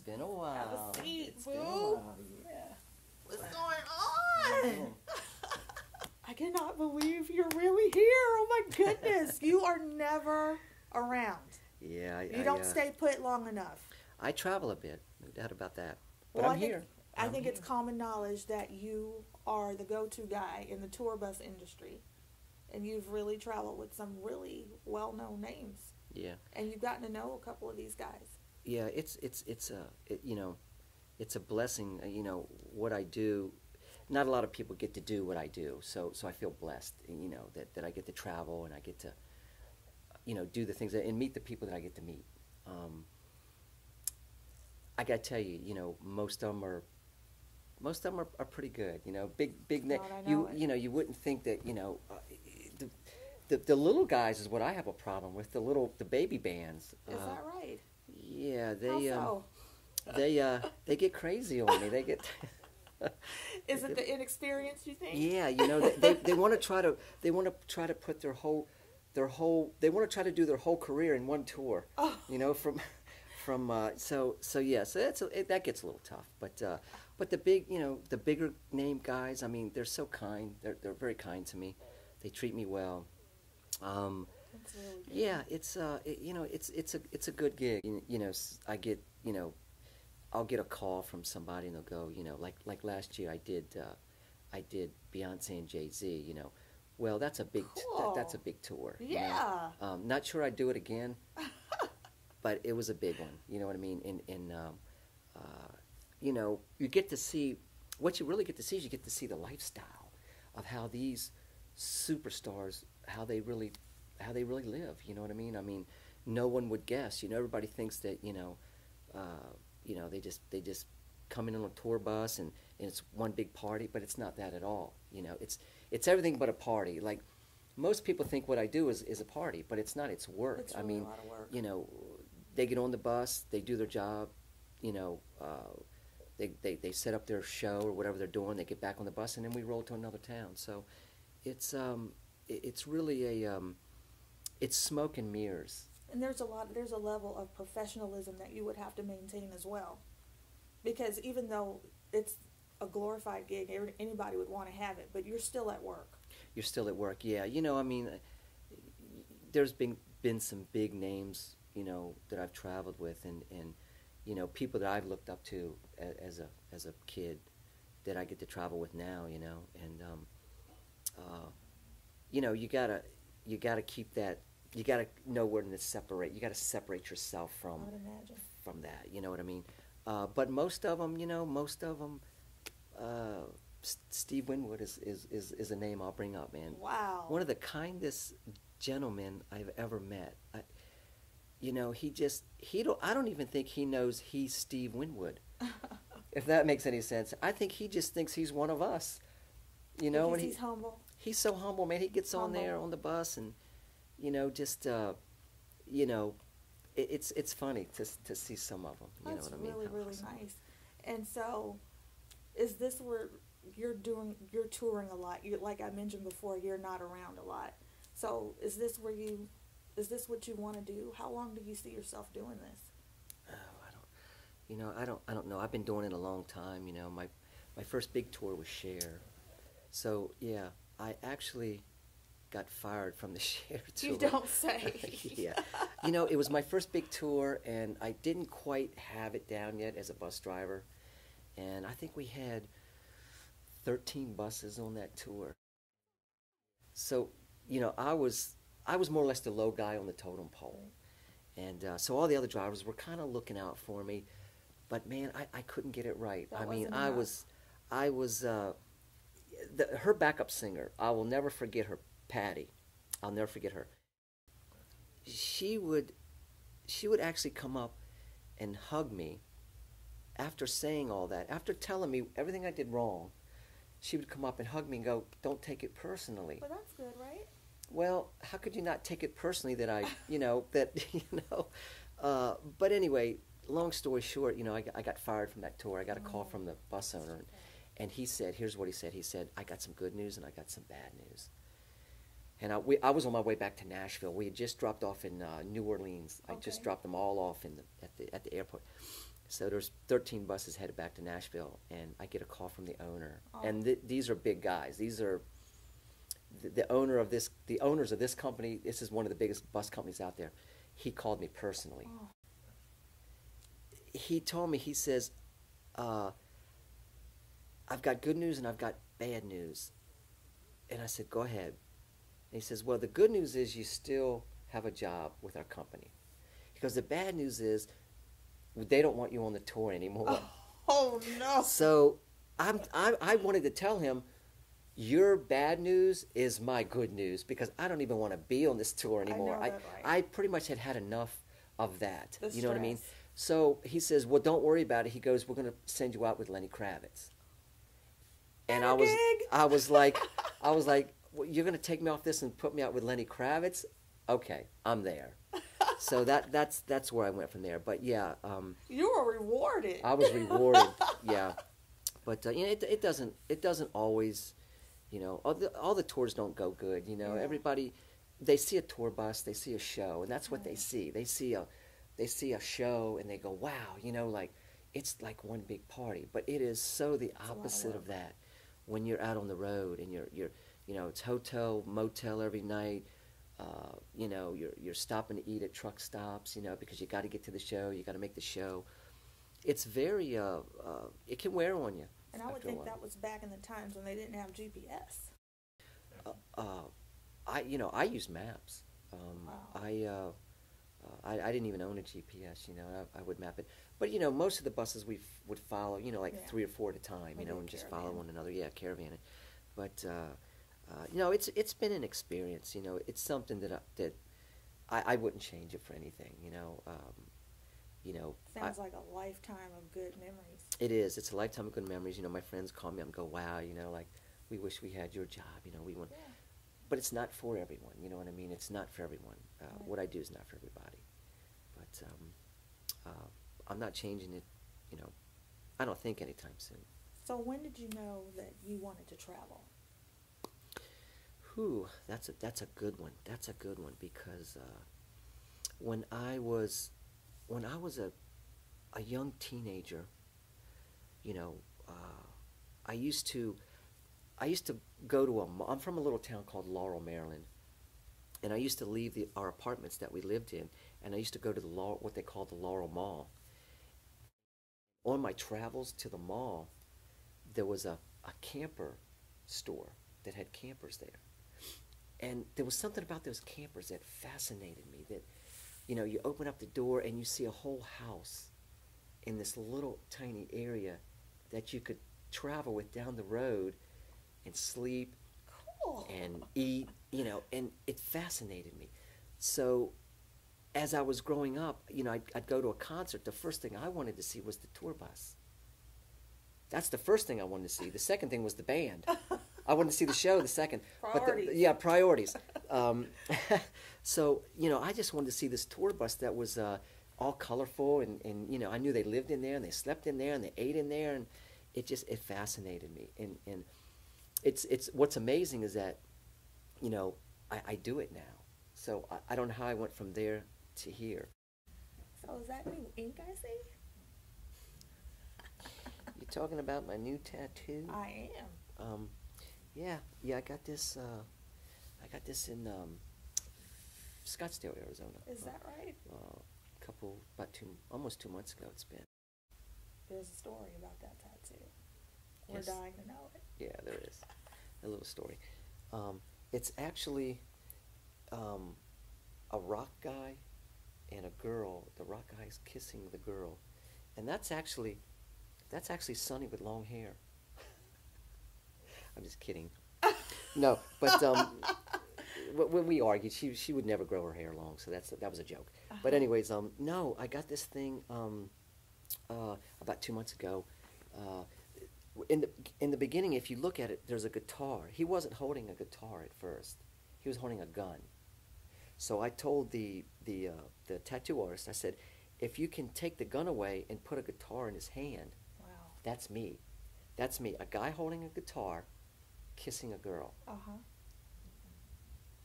been a while. Have a seat, It's boo. been a while, yeah. What's going on? Oh, I cannot believe you're really here. Oh my goodness. You are never around. yeah, You don't stay put long enough. I travel a bit, no doubt about that. But Well, I'm here. I I'm think it's here. common knowledge that you are the go-to guy in the tour bus industry. And you've really traveled with some really well-known names. Yeah, And you've gotten to know a couple of these guys. yeah. It's a blessing. What I do. Not a lot of people get to do what I do, so I feel blessed. That I get to travel and I get to do the things and meet the people that I get to meet. I got to tell you, most of them are pretty good. Big God, I know it. you wouldn't think that the little guys is what I have a problem with. The baby bands. Is that right? Yeah, How so? they get crazy on me. They get. Is it the inexperience, you think? Yeah, they want to try to put their whole they want to try to do their whole career in one tour. Oh. So that gets a little tough. But the bigger name guys, I mean, they're so kind. They're very kind to me. They treat me well. That's really good. Yeah, it's a good gig. I get I'll get a call from somebody and they'll go, like last year I did Beyonce and Jay-Z. Well, that's a big Cool. that's a big tour. Yeah. Not sure I'd do it again, but it was a big one. You know what I mean? You get to see what you really get to see is you get to see the lifestyle of how these superstars how they really live. You know what I mean? I mean, no one would guess. Everybody thinks that they just come in on a tour bus and it's one big party, but it's not that at all. It's everything but a party. Like most people think what I do is a party, but it's not. It's work. It's really a lot of work. They get on the bus, they do their job, they set up their show or whatever they're doing. They get back on the bus and then we roll to another town. So it's really it's smoke and mirrors. And there's a level of professionalism that you would have to maintain as well. Because even though it's a glorified gig, anybody would want to have it, but you're still at work. You're still at work, yeah. I mean, there's been some big names, that I've traveled with, and people that I've looked up to as a kid that I get to travel with now, and you gotta keep that. You gotta know where to separate. You gotta separate yourself I would imagine. from that. You know what I mean? But most of them, Steve Winwood is a name I'll bring up, man. Wow. One of the kindest gentlemen I've ever met. I don't even think he knows he's Steve Winwood. If that makes any sense. I think he just thinks he's one of us. Because and he's humble. He's so humble, man. He gets on Humble. there on the bus and it's funny to see some of them. You That's know what I mean? really, How really awesome. nice. And so, is this where you're touring a lot? Like I mentioned before, you're not around a lot. So is this what you want to do? How long do you see yourself doing this? Oh, I don't know. I've been doing it a long time. My first big tour was Cher. So yeah, I actually got fired from the Cher tour. You don't say. Yeah. It was my first big tour, and I didn't quite have it down yet as a bus driver. And I think we had 13 buses on that tour. So, I was more or less the low guy on the totem pole. And so all the other drivers were kind of looking out for me. But, man, I couldn't get it right. That I mean, wasn't I enough. was her backup singer, I will never forget her, Patty. I'll never forget her. She would actually come up and hug me after saying all that, after telling me everything I did wrong. She would come up and hug me and go, "Don't take it personally." Well, that's good, right? Well, how could you not take it personally that but anyway, long story short, I got fired from that tour. I got a call from the bus owner, and he said, here's what he said. He said, "I got some good news and I got some bad news." And I was on my way back to Nashville. We had just dropped off in New Orleans. I just Okay. dropped them all off at the airport. So there's 13 buses headed back to Nashville, and I get a call from the owner. Oh. And these are big guys. These are the owners of this company. This is one of the biggest bus companies out there. He called me personally. Oh. He told me, he says, I've got good news and I've got bad news. And I said, go ahead. And he says, well, the good news is you still have a job with our company. Because the bad news is they don't want you on the tour anymore. Oh no. So I wanted to tell him, your bad news is my good news, because I don't even want to be on this tour anymore. I know that, right. I pretty much had enough of that. The You know what I mean? stress. So he says, well, don't worry about it. He goes, we're going to send you out with Lenny Kravitz. And What a gig. I was like, well, you're going to take me off this and put me out with Lenny Kravitz? Okay, I'm there. So that's where I went from there. But yeah, You were rewarded. I was rewarded. Yeah, but you know, it doesn't always, you know, all the tours don't go good. You know, Yeah. everybody, they see a tour bus, they see a show, and that's what they Right. see. They see a show and they go, wow, you know, like it's like one big party. But it is so the a lot of opposite of work. that when you're out on the road and you're you know, it's hotel motel every night. You know, you're stopping to eat at truck stops, you know, because you got to get to the show, you got to make the show. It's very it can wear on you. And I would after a think while. that was back in the times when they didn't have GPS. I use maps. Wow. I didn't even own a GPS, you know. I would map it, but you know, most of the buses would follow, you know, like Yeah. 3 or 4 at a time, you Like know, a and just follow caravan. one another. Yeah, caravan. But you know, it's been an experience. You know, it's something that I wouldn't change it for anything. You know, Sounds like a lifetime of good memories. it is. It's a lifetime of good memories. You know, my friends call me up and go, "Wow, you know, like we wish we had your job. You know, we want." Yeah. But it's not for everyone. You know what I mean? It's not for everyone. Right. What I do is not for everybody. But I'm not changing it. You know, I don't think anytime soon. So when did you know that you wanted to travel? Whew, that's a good one. That's a good one, because when I was a young teenager, you know, I used to go to I'm from a little town called Laurel, Maryland, and I used to leave our apartments that we lived in, and I used to go to what they call the Laurel Mall. On my travels to the mall, there was a camper store that had campers there. And there was something about those campers that fascinated me, that, you know, you open up the door and you see a whole house in this little tiny area that you could travel with down the road and sleep Cool. and eat, you know, and it fascinated me. So as I was growing up, you know, I'd go to a concert. The first thing I wanted to see was the tour bus. That's the first thing I wanted to see. The second thing was the band. I wanted to see the show the second. Priorities. Yeah, priorities. So, you know, I just wanted to see this tour bus that was all colorful, and, you know, I knew they lived in there and they slept in there and they ate in there, and it fascinated me. And it's what's amazing is that, you know, I do it now. So I don't know how I went from there to here. So is that new ink I see? You talking about my new tattoo? I am. Yeah, I got this. I got this in Scottsdale, Arizona. Is that right? Almost 2 months ago. It's been. There's a story about that tattoo. We're Yes. dying to know it. Yeah, there is a little story. It's actually a rock guy and a girl. The rock guy is kissing the girl, and that's actually Sonny with long hair. I'm just kidding. No, but when we argued, she would never grow her hair long, so that was a joke. But anyways, no, I got this thing about 2 months ago. In the beginning, if you look at it, there's a guitar. He wasn't holding a guitar at first. He was holding a gun. So I told the tattoo artist, I said, if you can take the gun away and put a guitar in his hand, Wow. that's me. That's me. A guy holding a guitar, kissing a girl. Uh-huh.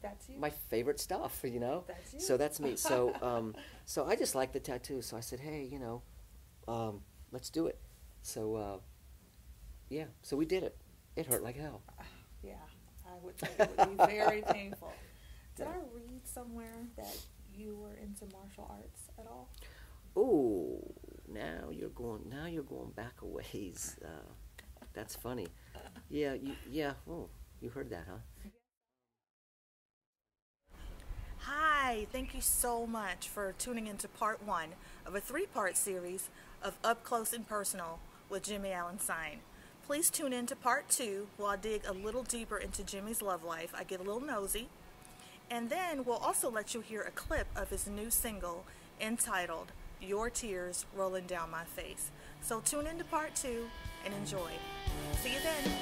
That's you? My favorite stuff, you know. That's you. So that's me. So so I just like the tattoo. So I said, hey, you know, let's do it. So, yeah, so we did it. It hurt like hell. Yeah, I would think it would be very painful. Did I read somewhere that you were into martial arts at all? Oh, now you're going back a ways. That's funny. Yeah. Oh, you heard that, huh? Hi, thank you so much for tuning into part one of a three-part series of Up Close and Personal with Jimmy Allan Sine. Please tune in to part two where I'll dig a little deeper into Jimmy's love life. I get a little nosy. And then we'll also let you hear a clip of his new single entitled Your Tears Rolling Down My Face. So tune in to part two and enjoy. See you then.